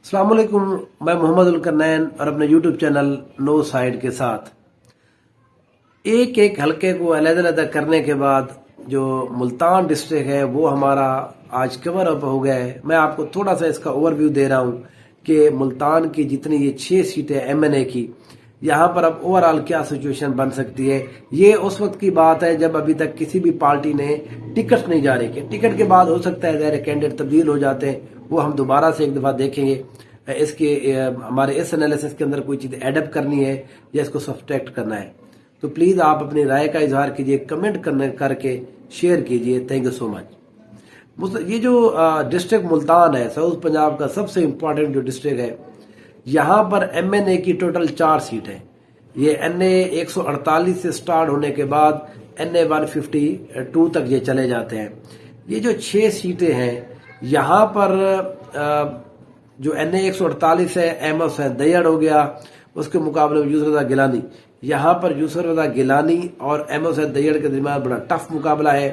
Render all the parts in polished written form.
अस्सलाम वालेकुम। मैं मोहम्मद उल-करनैन और अपने यूट्यूब चैनल नो साइड के साथ एक एक हलके को अलग-अलग करने के बाद जो मुल्तान डिस्ट्रिक्ट है वो हमारा आज कवर अप हो गया है। मैं आपको थोड़ा सा इसका ओवरव्यू दे रहा हूँ कि मुल्तान की जितनी ये 6 सीटें MNA की, यहाँ पर अब ओवरऑल क्या सिचुएशन बन सकती है। ये उस वक्त की बात है जब अभी तक किसी भी पार्टी ने टिकट नहीं जारी किए। टिकट के बाद हो सकता है ज़ाहिर कैंडिडेट तब्दील हो जाते हैं, वो हम दोबारा से एक दफ़ा देखेंगे। इसके हमारे इस एनालिसिस के अंदर कोई चीज़ एडअप करनी है या इसको सब्सट्रैक्ट करना है, तो प्लीज़ आप अपनी राय का इजहार कीजिए, कमेंट करके शेयर कीजिए। Thank you so much. ये जो डिस्ट्रिक्ट मुल्तान है, साउथ पंजाब का सबसे इम्पोर्टेंट जो डिस्ट्रिक्ट है, यहाँ पर MNA की टोटल 4 सीट है। ये NA 148 से स्टार्ट होने के बाद NA 152 तक ये चले जाते हैं। ये जो 6 सीटें हैं यहाँ पर जो NA 148 है, अहमद हुसैन दैयड़ हो गया, उसके मुकाबले में यूसुफ रज़ा गिलानी। यहाँ पर यूसुफ रज़ा गिलानी और अहमद हुसैन दैयड़ के दरमियान बड़ा टफ मुकाबला है।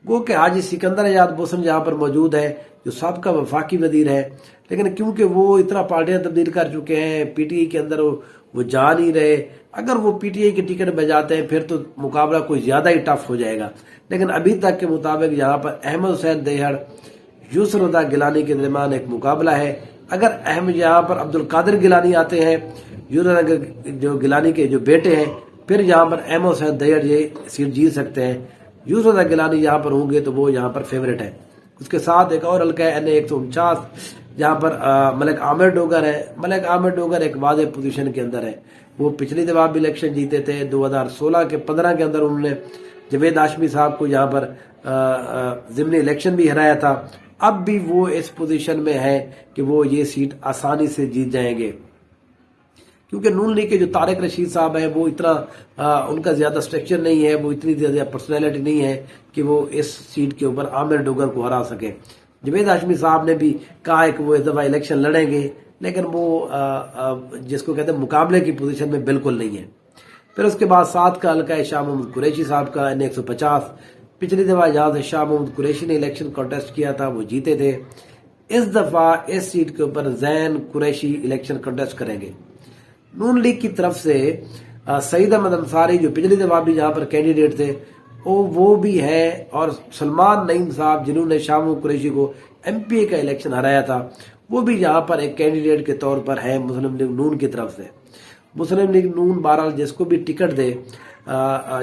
गो कि हाजी सिकंदर आजाद बोसन यहाँ पर मौजूद है जो साबका वफाकी वजीर है, लेकिन क्योंकि वो इतना पार्टियां तब्दील कर चुके हैं, PTI के अंदर वो जा नहीं रहे। अगर वो PTI की टिकट बजाते हैं फिर तो मुकाबला कोई ज्यादा ही टफ हो जाएगा, लेकिन अभी तक के मुताबिक यहाँ पर अहमद हुसैन दैयड़ यूसुफ रज़ा गिलानी के दरमियान एक मुकाबला है। अगर अहमद यहाँ पर अब्दुल कादिर गिलानी आते हैं, यूसुफ रज़ा जो गिलानी के जो बेटे हैं, फिर यहाँ पर अहमद हुसैन दैयड़ ये सीट जीत सकते हैं। यूसुफ रज़ा गिलानी यहाँ पर होंगे तो वो यहाँ पर फेवरेट है। उसके साथ एक और हल्का है NA 149, जहाँ पर मलिक आमिर डोगर है। मलिक आमिर डोगर एक वाज़ेह पोजीशन के अंदर है। वो पिछली दफा भी इलेक्शन जीते थे, 2016 के 15 के अंदर उन्होंने जवेद हाशमी साहब को यहाँ पर ज़िमनी इलेक्शन भी हराया था। अब भी वो इस पोजीशन में है कि वो ये सीट आसानी से जीत जाएंगे, क्योंकि नून लीग के जो तारिक रशीद साहब हैं वो इतना उनका ज्यादा स्ट्रक्चर नहीं है, वो इतनी ज्यादा पर्सनैलिटी नहीं है कि वो इस सीट के ऊपर आमिर डोगर को हरा सके। जवेद हाशमी साहब ने भी कहा है कि वो इस दफा इलेक्शन लड़ेंगे, लेकिन वो जिसको कहते हैं मुकाबले की पोजीशन में बिल्कुल नहीं है। फिर उसके बाद 7 का हल्का है शाह मोहम्मद कुरैशी साहब का, NA 150। पिछली दफा यहाँ से शाह मोहम्मद कुरैशी ने इलेक्शन कॉन्टेस्ट किया था, वो जीते थे। इस दफा इस सीट के ऊपर जैन कुरैशी इलेक्शन कॉन्टेस्ट करेंगे। नून लीग की तरफ से सईद अहमद अंसारी जो पिछली दफा भी यहाँ पर कैंडिडेट थे वो भी है, और सलमान नईम साहब जिन्होंने शाह मोहम्मद कुरैशी को MPA का इलेक्शन हराया था, वो भी यहाँ पर एक कैंडिडेट के तौर पर है मुस्लिम लीग नून की तरफ से। मुस्लिम लीग नून बहरहाल जिसको भी टिकट दे,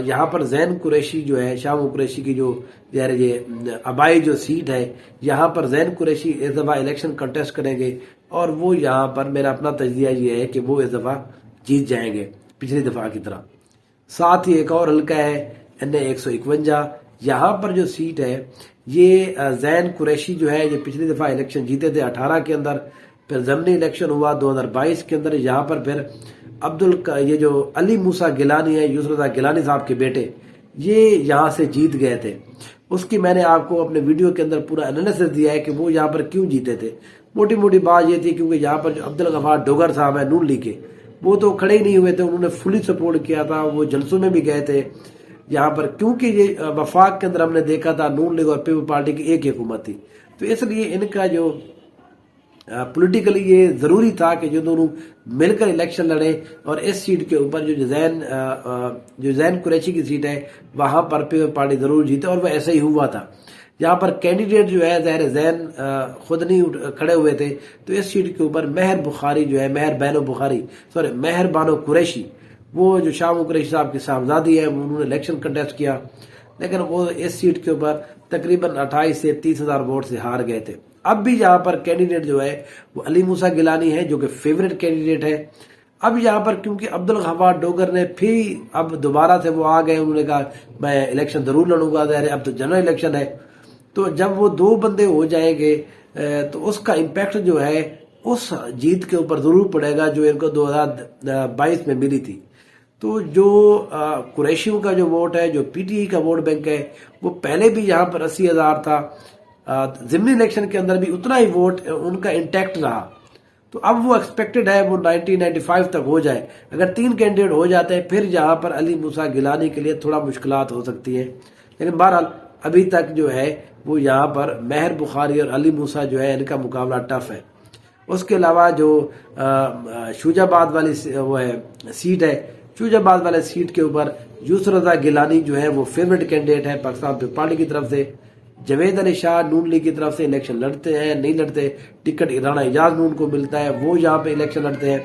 यहाँ पर जैन कुरैशी जो है, शाह मोहम्मद कुरैशी की जो ये आबाई जो सीट है, यहाँ पर जैन कुरैशी इस दफा इलेक्शन कंटेस्ट करेंगे, और वो यहाँ पर मेरा अपना तजजिया ये है कि वो इस दफा जीत जाएंगे पिछली दफा की तरह। साथ ही एक और हल्का है NA 151। यहाँ पर जो सीट है ये जैन कुरैशी जो है, ये पिछली दफा इलेक्शन जीते थे 18 के अंदर, फिर ज़मनी इलेक्शन हुआ 2022 के अंदर। यहाँ पर फिर ये जो अली मूसा गिलानी है, यूसुफ रज़ा गिलानी साहब के बेटे, ये यहाँ से जीत गए थे। उसकी मैंने आपको अपने वीडियो के अंदर पूरा एनालिसिस दिया है कि वो यहाँ पर क्यों जीते थे। मोटी मोटी बात ये थी क्योंकि यहाँ पर जो अब्दुल गफार डोगर साहब है नून लीग के, वो तो खड़े ही नहीं हुए थे, उन्होंने फुली सपोर्ट किया था, वो जलसों में भी गए थे यहाँ पर, क्योंकि ये वफाक के अंदर हमने देखा था नून लीग और पीपल पार्टी की एक हुकूमत थी, तो इसलिए इनका जो पॉलिटिकली ये जरूरी था कि जो दोनों मिलकर इलेक्शन लड़े, और इस सीट के ऊपर जो जैन कुरैशी की सीट है वहां पर पीपल पार्टी जरूर जीते, और वह ऐसा ही हुआ था। यहाँ पर कैंडिडेट जो है ज़ाहिर जैन खुद नहीं खड़े हुए थे, तो इस सीट के ऊपर मेहर बुखारी जो है, मेहर बानो कुरैशी, वो जो शाह मोहम्मद कुरैशी साहब की साहबजादी है, उन्होंने इलेक्शन कंटेस्ट किया, लेकिन वो इस सीट के ऊपर तकरीबन 28 से 30 हजार वोट से हार गए थे। अब भी यहाँ पर कैंडिडेट जो है वो अली मूसा गिलानी है जो कि फेवरेट कैंडिडेट है। अब यहाँ पर क्योंकि अब्दुल गफार डोगर ने फिर अब दोबारा से वो आ गए, उन्होंने कहा मैं इलेक्शन जरूर लड़ूंगा, अब तो जनरल इलेक्शन है, तो जब वो 2 बंदे हो जाएंगे तो उसका इम्पैक्ट जो है उस जीत के ऊपर जरूर पड़ेगा जो इनको 2022 में मिली थी। तो जो कुरैशियों का जो वोट है, जो PTI का वोट बैंक है, वो पहले भी यहाँ पर 80,000 था, ज़िमनी इलेक्शन के अंदर भी उतना ही वोट उनका इंटैक्ट रहा, तो अब वो एक्सपेक्टेड है वो 90-95 तक हो जाए। अगर 3 कैंडिडेट हो जाते हैं फिर यहाँ पर अली मूसा गिलानी के लिए थोड़ा मुश्किलात हो सकती है, लेकिन बहरहाल अभी तक जो है वो यहाँ पर मेहर बुखारी और अली मूसा जो है इनका मुकाबला टफ है। اس کے علاوہ جو شوجہ آباد والی وہ ہے سیٹ ہے، شوجہ آباد والے سیٹ کے اوپر یوسف رضا گیلانی جو ہے وہ فیوریٹ کینڈیڈیٹ ہے پاکستان پیپلز پارٹی کی طرف سے۔ جاوید علی شاہ نون لیگ کی طرف سے الیکشن لڑتے ہیں، نہیں لڑتے، ٹکٹ رانا اعجاز نون کو ملتا ہے، وہ یہاں پہ الیکشن لڑتے ہیں،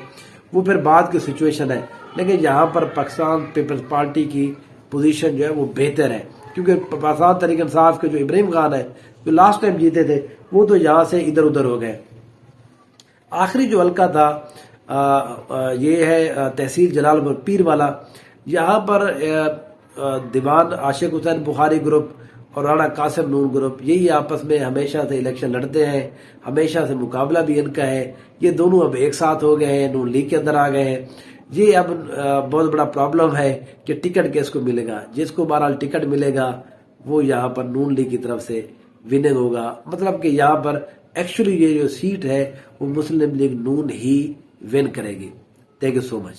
وہ پھر بعد کی سچویشن ہے۔ لیکن یہاں پر پاکستان پیپلز پارٹی کی پوزیشن جو ہے وہ بہتر ہے، کیونکہ پاکستان تحریک انصاف کے جو ابراہیم خان ہے جو لاسٹ ٹائم جیتے تھے وہ تو یہاں سے ادھر ادھر ہو گئے۔ آخری جو حلقہ تھا یہ ہے تحصیل جلال پور والا۔ یہاں پر دیوان عاشق حسین بخاری گروپ اور رانا قاسم نون گروپ یہی آپس میں ہمیشہ سے الیکشن لڑتے ہیں، ہمیشہ سے مقابلہ بھی ان کا ہے۔ یہ دونوں اب ایک ساتھ ہو گئے ہیں، نون لیگ کے اندر آ گئے ہیں۔ یہ اب بہت بڑا پرابلم ہے کہ ٹکٹ کس کو ملے گا۔ جس کو بہرحال ٹکٹ ملے گا وہ یہاں پر نون لیگ کی طرف سے وننگ ہوگا، مطلب کہ یہاں پر ایکچولی یہ جو سیٹ ہے وہ مسلم لیگ نون ہی ون کرے گی۔ Thank you so much.